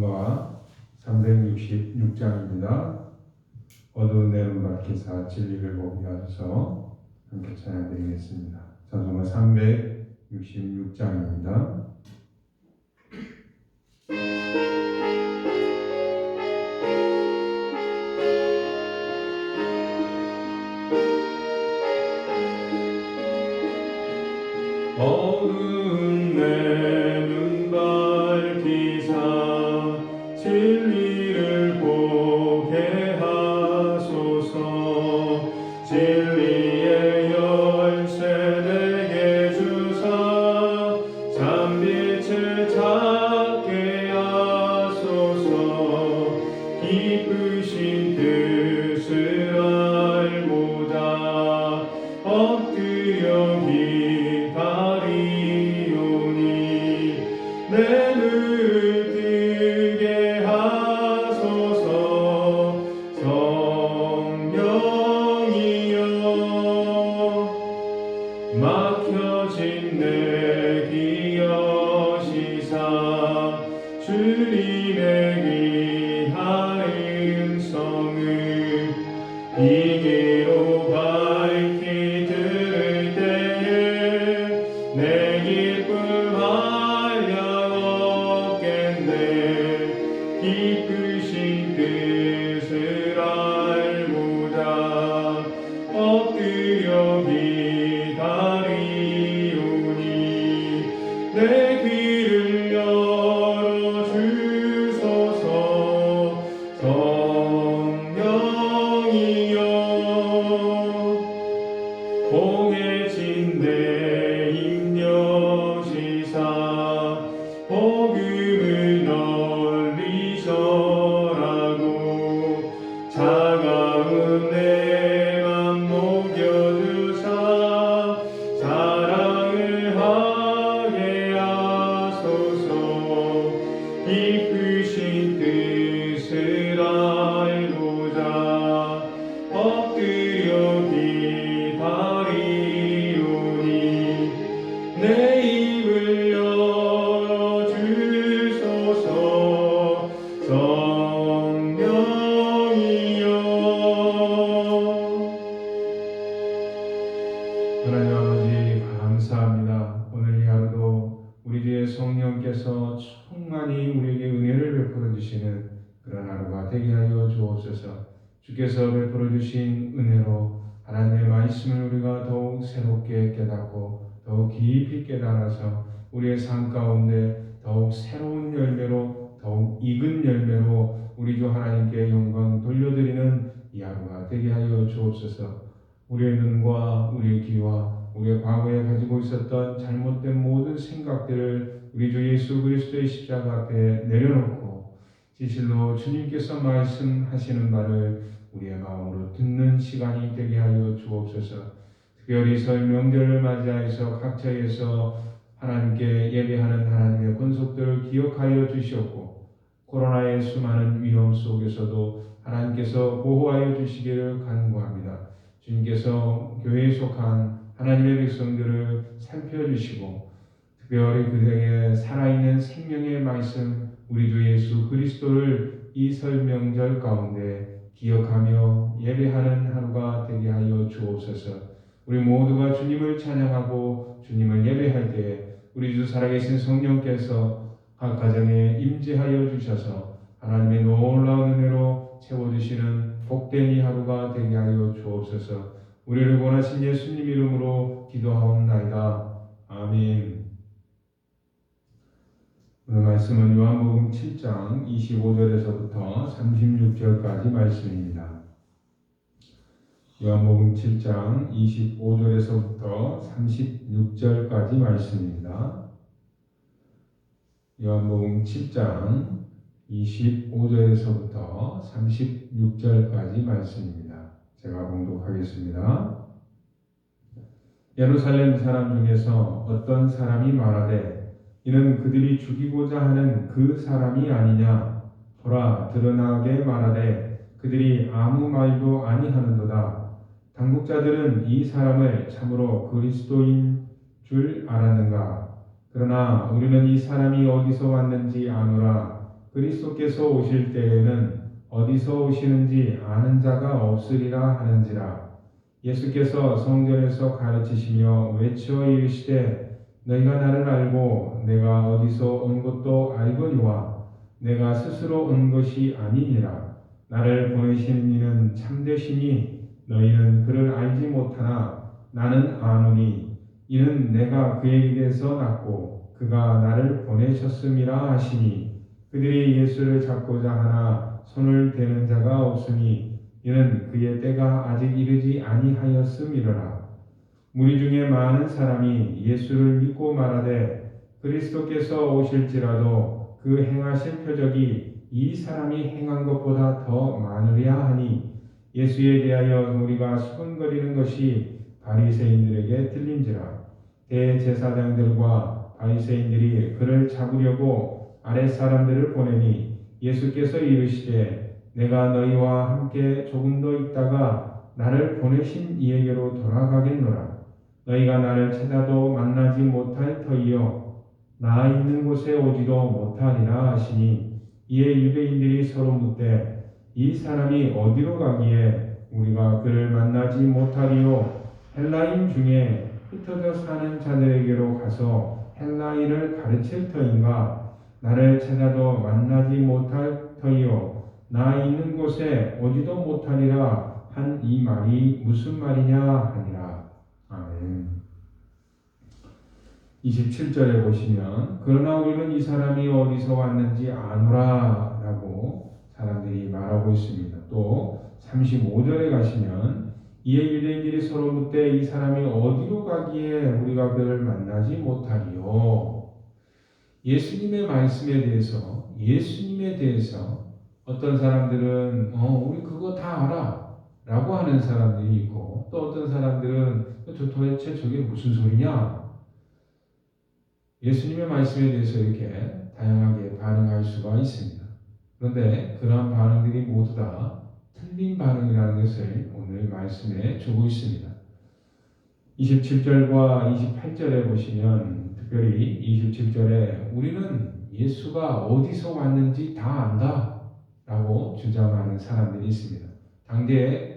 찬송가 366장입니다. 어두운 내눈밭 기사 진리를 보게 하소서. 함께 찬양드리겠습니다. 찬송가 366장입니다. 어두운 내눈 밝히사 진리를 보게 하소서. 진리의 열쇠 내게 주사 참빛을 찾게 하소서. 기쁘신 뜻을 알고자 엎드려 내 눈을 뜨게 하소서. 성령이여 막혀진 내 귀 여시사 주님의 귀한 음성을 이 귀로 밝히 들을 때에 내 기쁨 기쁘신 뜻을 알고자 엎드려 기다리오니 내 귀를 열어 주소서. 성령이여 공해진 내 입 여시사 복음을 전하고 차가운 내 맘 녹여주사 사랑을 하게 하소서. 기쁘신 뜻을 알고자 엎드려 기다리오니 내 입을 열어 주소서. 성령이여 하나님 아버지 감사합니다. 오늘 이 하루도 우리 주의 성령께서 충만히 우리에게 은혜를 베풀어 주시는 그런 하루가 되게 하여 주옵소서. 주께서 베풀어 주신 은혜로 하나님의 말씀을 우리가 더욱 새롭게 깨닫고 더욱 깊이 깨달아서 우리의 삶 가운데 더욱 새로운 열매로 더욱 익은 열매로 우리 주 하나님께 영광 돌려드리는 이 하루가 되게 하여 주옵소서. 우리의 눈과 우리의 귀와 우리의 과거에 가지고 있었던 잘못된 모든 생각들을 우리 주 예수 그리스도의 십자가 앞에 내려놓고 진실로 주님께서 말씀하시는 바를 우리의 마음으로 듣는 시간이 되게 하여 주옵소서. 특별히 설 명절을 맞이하여서 각처에서 하나님께 예배하는 하나님의 권속들을 기억하여 주시옵고 코로나의 수많은 위험 속에서도 하나님께서 보호하여 주시기를 간구합니다. 주님께서 교회에 속한 하나님의 백성들을 살펴주시고 특별히 그들에게 살아있는 생명의 말씀 우리 주 예수 그리스도를 이 설 명절 가운데 기억하며 예배하는 하루가 되게 하여 주옵소서. 우리 모두가 주님을 찬양하고 주님을 예배할 때에 우리 주 살아계신 성령께서 각 가정에 임재하여 주셔서 하나님의 놀라운 은혜로 채워주시는 복된 이 하루가 되게 하여 주옵소서. 우리를 원하신 예수님 이름으로 기도하옵나이다. 아멘. 오늘 말씀은 요한복음 7장 25절에서부터 36절까지 말씀입니다. 요한복음 7장 25절에서부터 36절까지 말씀입니다. 요한복음 7장 25절에서부터 36절까지 말씀입니다. 제가 봉독하겠습니다. 예루살렘 사람 중에서 어떤 사람이 말하되 이는 그들이 죽이고자 하는 그 사람이 아니냐. 보라, 드러나게 말하되 그들이 아무 말도 아니하는도다. 당국자들은 이 사람을 참으로 그리스도인 줄 알았는가. 그러나 우리는 이 사람이 어디서 왔는지 아노라. 그리스도께서 오실 때에는 어디서 오시는지 아는 자가 없으리라 하는지라. 예수께서 성전에서 가르치시며 외쳐 이르시되 너희가 나를 알고 내가 어디서 온 것도 알거니와 내가 스스로 온 것이 아니니라. 나를 보내신 이는 참되시니 너희는 그를 알지 못하나 나는 아노니 이는 내가 그에게서 났고 그가 나를 보내셨음이라 하시니 그들이 예수를 잡고자 하나 손을 대는 자가 없으니 이는 그의 때가 아직 이르지 아니하였음이로라. 무리 중에 많은 사람이 예수를 믿고 말하되 그리스도께서 오실지라도 그 행하실 표적이 이 사람이 행한 것보다 더 많으랴 하니 예수에 대하여 무리가 수군거리는 것이 바리새인들에게 들린지라. 대제사장들과 바리새인들이 그를 잡으려고 아랫사람들을 보내니 예수께서 이르시되 내가 너희와 함께 조금 더 있다가 나를 보내신 이에게로 돌아가겠노라. 너희가 나를 찾아도 만나지 못할 터이요 나 있는 곳에 오지도 못하리라 하시니 이에 유대인들이 서로 묻되 이 사람이 어디로 가기에 우리가 그를 만나지 못하리요 헬라인 중에 흩어져 사는 자들에게로 가서 헬라인을 가르칠 터인가 나를 찾아도 만나지 못할 터이요 나 있는 곳에 오지도 못하리라 한 이 말이 무슨 말이냐 하니라. 아멘. 27절에 보시면 그러나 우리는 이 사람이 어디서 왔는지 아노라 라고 사람들이 말하고 있습니다. 또 35절에 가시면 이에 유대인들이 서로 묻되 이 사람이 어디로 가기에 우리가 그를 만나지 못하리요. 예수님의 말씀에 대해서 어떤 사람들은 우리 그거 다 알아 라고 하는 사람들이 있고 또 어떤 사람들은 도대체 저게 무슨 소리냐. 예수님의 말씀에 대해서 이렇게 다양하게 반응할 수가 있습니다. 그런데 그러한 반응들이 모두 다 틀린 반응이라는 것을 오늘 말씀에 주고 있습니다. 27절과 28절에 보시면 특별히 27절에 우리는 예수가 어디서 왔는지 다 안다 라고 주장하는 사람들이 있습니다. 당대에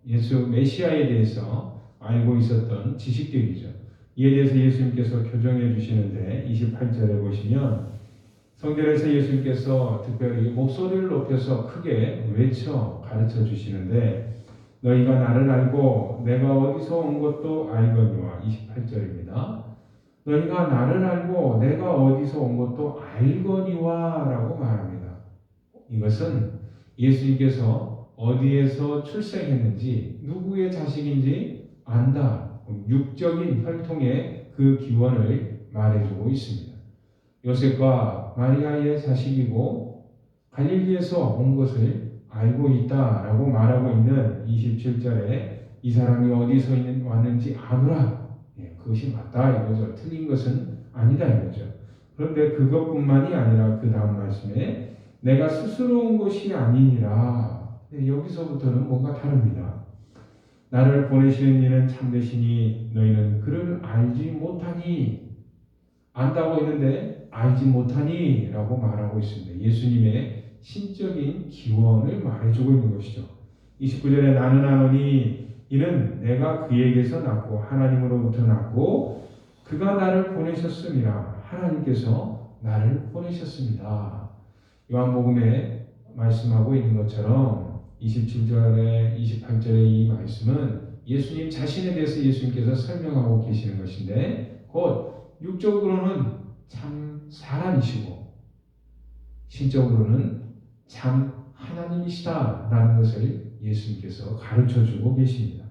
예수 메시아에 대해서 알고 있었던 지식들이죠. 이에 대해서 예수님께서 교정해 주시는데 28절에 보시면 성전에서 예수님께서 특별히 목소리를 높여서 크게 외쳐 가르쳐 주시는데 너희가 나를 알고 내가 어디서 온 것도 알거니와 28절입니다. 너희가 나를 알고 내가 어디서 온 것도 알거니와 라고 말합니다. 이것은 예수님께서 어디에서 출생했는지 누구의 자식인지 안다. 육적인 혈통의 그 기원을 말해주고 있습니다. 요셉과 마리아의 자식이고 갈릴리에서 온 것을 알고 있다라고 말하고 있는 27절에 이 사람이 어디서 왔는지 아노라. 그것이 맞다 이거죠. 틀린 것은 아니다 이거죠. 그런데 그것뿐만이 아니라 그 다음 말씀에 내가 스스로 온 것이 아니니라. 여기서부터는 뭔가 다릅니다. 나를 보내시는 이는 참되시니 너희는 그를 알지 못하니. 안다고 했는데 알지 못하니 라고 말하고 있습니다. 예수님의 신적인 기원을 말해주고 있는 것이죠. 29절에 나는 아노니 이는 내가 그에게서 났고 하나님으로부터 났고 그가 나를 보내셨음이라. 하나님께서 나를 보내셨습니다. 요한복음에 말씀하고 있는 것처럼 27절에 28절의 이 말씀은 예수님 자신에 대해서 예수님께서 설명하고 계시는 것인데 곧 육적으로는 참 사람이시고 신적으로는 참 하나님이시다라는 것을 예수님께서 가르쳐주고 계십니다.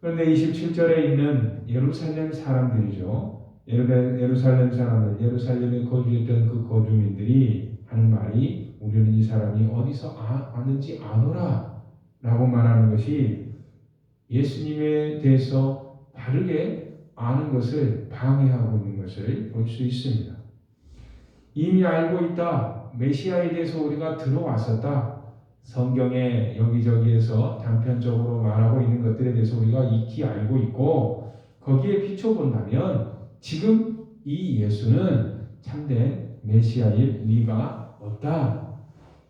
그런데 27절에 있는 예루살렘 사람들이죠. 예루살렘 사람들, 예루살렘에 거주했던 그 거주민들이 하는 말이 우리는 이 사람이 어디서 왔는지 아노라 라고 말하는 것이 예수님에 대해서 바르게 아는 것을 방해하고 있는 것을 볼 수 있습니다. 이미 알고 있다. 메시아에 대해서 우리가 들어왔었다. 성경에 여기저기에서 단편적으로 말하고 있는 것들에 대해서 우리가 익히 알고 있고 거기에 비춰본다면 지금 이 예수는 참된 메시아일 리가 없다.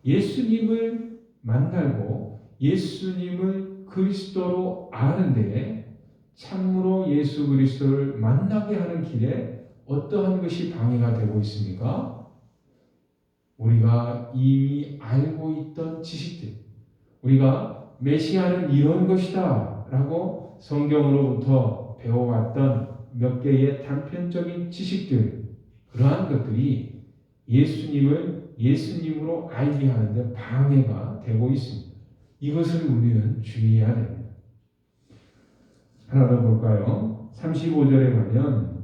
예수님을 만나고 예수님을 그리스도로 아는데 참으로 예수 그리스도를 만나게 하는 길에 어떠한 것이 방해가 되고 있습니까? 우리가 이미 알고 있던 지식들, 우리가 메시아는 이런 것이다 라고 성경으로부터 배워왔던 몇 개의 단편적인 지식들, 그러한 것들이 예수님을 예수님으로 알게 하는데 방해가 되고 있습니다. 이것을 우리는 주의해야 됩니다. 하나 더 볼까요? 35절에 가면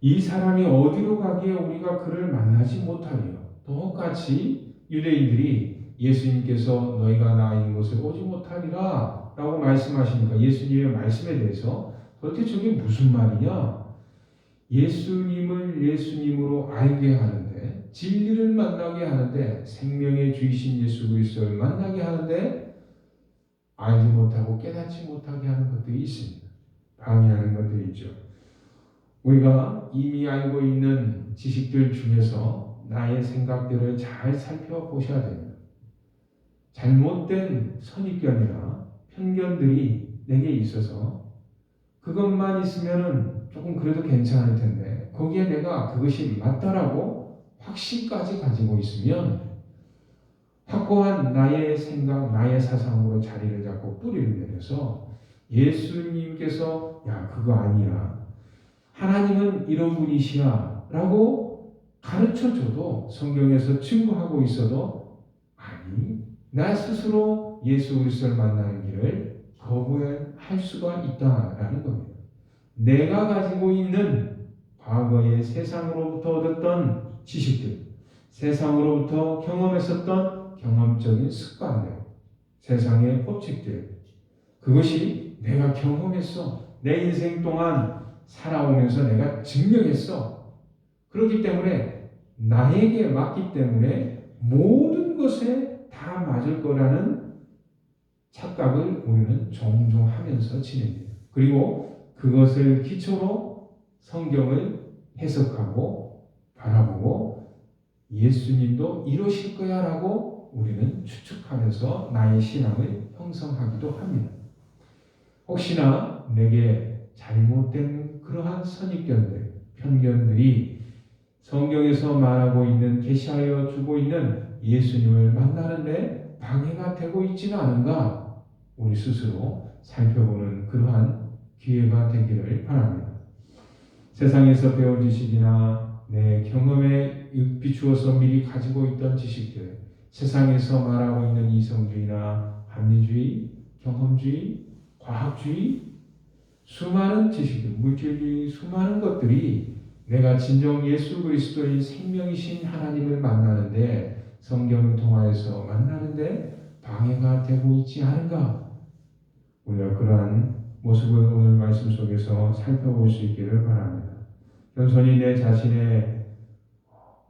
이 사람이 어디로 가기에 우리가 그를 만나지 못하리요. 똑같이 유대인들이 예수님께서 너희가 나 있는 곳에 오지 못하리라 라고 말씀하시니까 예수님의 말씀에 대해서 도대체 저게 무슨 말이냐? 예수님을 예수님으로 알게 하는데, 진리를 만나게 하는데, 생명의 주이신 예수 그리스도를 만나게 하는데 알지 못하고 깨닫지 못하게 하는 것들이 있습니다. 방해하는 것들이 있죠. 우리가 이미 알고 있는 지식들 중에서 나의 생각들을 잘 살펴보셔야 됩니다. 잘못된 선입견이나 편견들이 내게 있어서 그것만 있으면은 조금 그래도 괜찮을 텐데 거기에 내가 그것이 맞다라고 확신까지 가지고 있으면 확고한 나의 생각, 나의 사상으로 자리를 잡고 뿌리를 내려서 예수님께서 야 그거 아니야, 하나님은 이런 분이시야 라고 가르쳐줘도 성경에서 증거하고 있어도 아니, 나 스스로 예수 그리스도를 만나는 길을 거부할 수가 있다라는 겁니다. 내가 가지고 있는 과거의 세상으로부터 얻었던 지식들, 세상으로부터 경험했었던 경험적인 습관들, 세상의 법칙들, 그것이 내가 경험했어. 내 인생 동안 살아오면서 내가 증명했어. 그렇기 때문에 나에게 맞기 때문에 모든 것에 다 맞을 거라는 착각을 우리는 종종 하면서 지냅니다. 그리고 그것을 기초로 성경을 해석하고 바라보고 예수님도 이러실 거야 라고 우리는 추측하면서 나의 신앙을 형성하기도 합니다. 혹시나 내게 잘못된 그러한 선입견들, 편견들이 성경에서 말하고 있는, 계시하여 주고 있는 예수님을 만나는데 방해가 되고 있지는 않은가, 우리 스스로 살펴보는 그러한 기회가 되기를 바랍니다. 세상에서 배운 지식이나 내 경험에 비추어서 미리 가지고 있던 지식들, 세상에서 말하고 있는 이성주의나 합리주의, 경험주의, 과학주의, 수많은 지식들, 물질주의, 수많은 것들이 내가 진정 예수 그리스도의 생명이신 하나님을 만나는데, 성경을 통하여서 만나는데 방해가 되고 있지 않은가? 우리가 그러한 모습을 오늘 말씀 속에서 살펴볼 수 있기를 바랍니다. 겸손히 내 자신의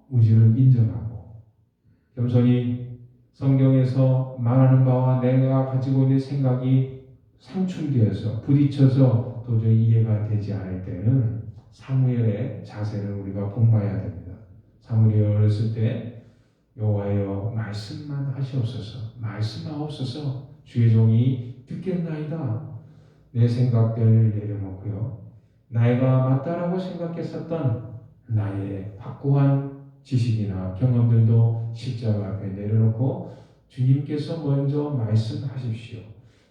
무지를 인정하고, 겸손히 성경에서 말하는 바와 내가 가지고 있는 생각이 상충되어서 부딪혀서 도저히 이해가 되지 않을 때는 사무엘의 자세를 우리가 본봐야 됩니다. 사무엘이 어렸을 때 여호와여 말씀만 하시옵소서, 말씀하옵소서, 주의 종이 듣겠나이다. 내 생각들을 내려놓고요, 나이가 맞다라고 생각했었던 나의 확고한 지식이나 경험들도 십자가 앞에 내려놓고 주님께서 먼저 말씀하십시오.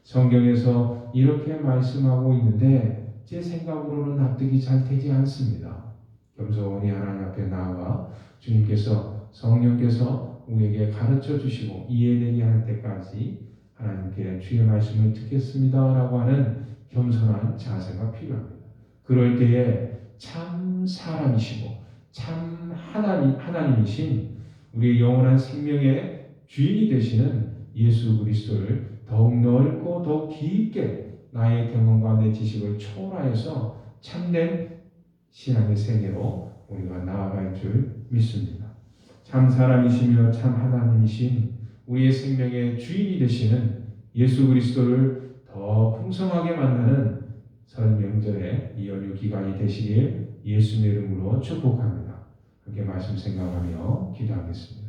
성경에서 이렇게 말씀하고 있는데 제 생각으로는 납득이 잘 되지 않습니다. 겸손히 하나님 앞에 나아가 주님께서, 성령께서 우리에게 가르쳐 주시고 이해되게 할 때까지 하나님께 주의 말씀을 듣겠습니다 라고 하는 겸손한 자세가 필요합니다. 그럴 때에 참 사람이시고 참 하나님이신 우리의 영원한 생명의 주인이 되시는 예수 그리스도를 더욱 넓고 더욱 깊게 나의 경험과 내 지식을 초월하여서 참된 신앙의 세계로 우리가 나아갈 줄 믿습니다. 참 사람이시며 참 하나님이신 우리의 생명의 주인이 되시는 예수 그리스도를 더 풍성하게 만나는 설 명절의 이 연휴 기간이 되시길 예수님의 이름으로 축복합니다. 그렇게 말씀 생각하며 기도하겠습니다.